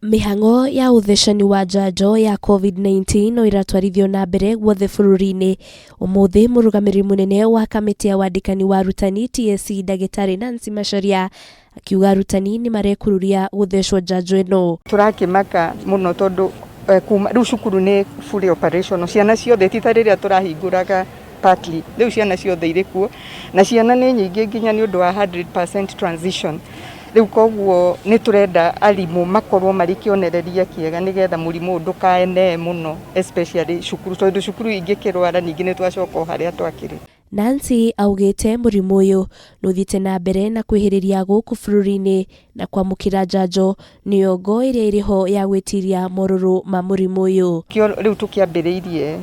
Mihango ya uthecani wa njanjo ya Covid-19 no iratwarithio na mbere guothe bururi-ini. Umuthi Murugamiriri munene wa kamiti ya wandakani wa Arutani TSC Ndagitari Nancy Macharia akiuga Arutani ni marekururia guthecwo njanjo ino. Turakimaka muno tondu kuma riu cukuru ni fully operational, ciana ciothe tita riria turahinguraga partly riu ciana ciothe iri kuo na ciana ni nyingi nginya ni undu wa 100% transition. Riu koguo ni turenda arimu makorwo mari kionereria kiega nigetha murimu ndukaene muno, especially cukuru tondu cukuru ingikirwara ningi ni twacoka haria twakiri. Nancy augite murimu uyu nuthite na mbere na kwihiriria guku bururi-ini na kwamukira njanjo niongo iria iriho ya gwitiria moruru ma murimu uyu. Kio riu tukiambiriirie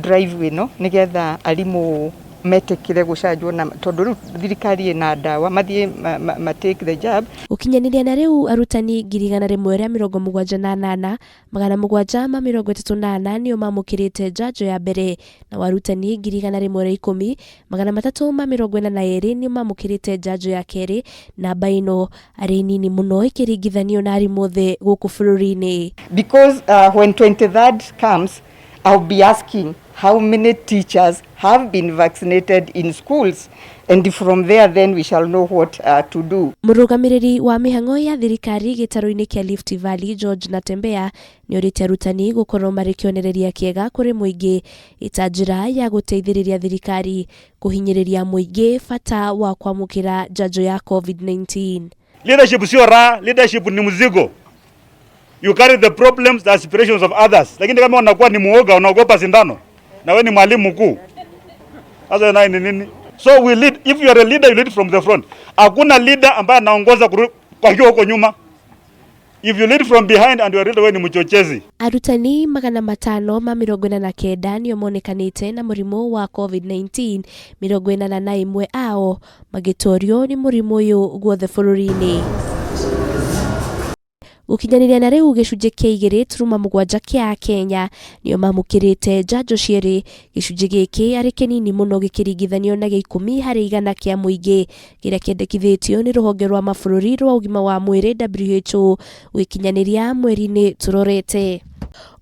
drive ino nigetha arimu metekire gucanjwo na tondu riu thirikari ina dawa mathie take the jab. Ukinyaniria na riu arutani 178 738 nio mamukirite njanjo ya mbere na warutani 110 342 nio mamukirite njanjo ya keri. Namba ino ari nini muno ikiringithanio na arimu the guku bururi-ini. Because when 23rd comes, I'll be asking how many teachers have been vaccinated in schools, and from there then we shall know what to do. Murugamiriri wa mihango ya thirikari gitaro-ini kia Rift Valley George Natembea ni urite arutani gukorwo mari kionereria kiega kuri muingi ita njira ya guteithiriria thirikari kuhinyiriria muingi fata wa kwamukira njanjo ya Covid-19. Leadership sio raha, leadership ni mzigo. You carry the problems, the aspirations of others. Lakini kama unakuwa ni muoga, unaogopa sindano na wewe ni mwalimu mkuu, sasa na nini? So we lead. If you are a leader, you lead from the front. Hakuna leader ambaye anaongoza kwa huko nyuma. If you lead from behind and you are leader, wewe ni mchochezi. Arutani 549 nio monekanite na murimu wa Covid-19, 41 ao magitorio ni murimu uyu guothe bururi-ini. Ukinyaniria na riu gicunji kia 2.7 kia Kenya nio mamukirite njanjo cieri. Gicunji giki ari kinini muno gikiringithanio na 10% kia muingi kiria kiendekithitio ni ruhonge rwa mabururi rwa ugima wa mwiri WHO wikinyaniria mweri-ini turorete.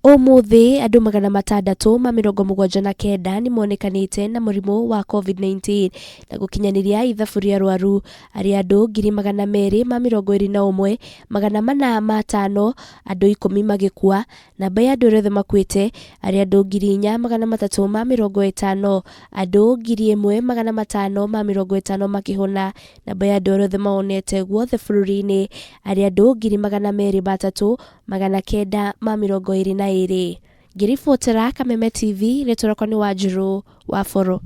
Umuthi andu 679 ni monekanite na murimu wa Covid-19 na gukinyaniria ithaburia rwaru ari andu 221 405 andu 10 magikua. Namba ya andu othe makuite ari andu 4,350 andu 1,550 makihona. Namba ya andu othe maonete guothe bururi-ini ari andu 2,300,922. Ngiribotera Kameme TV, rĩtwa rĩakwa nĩ Wanjiru wa Foro.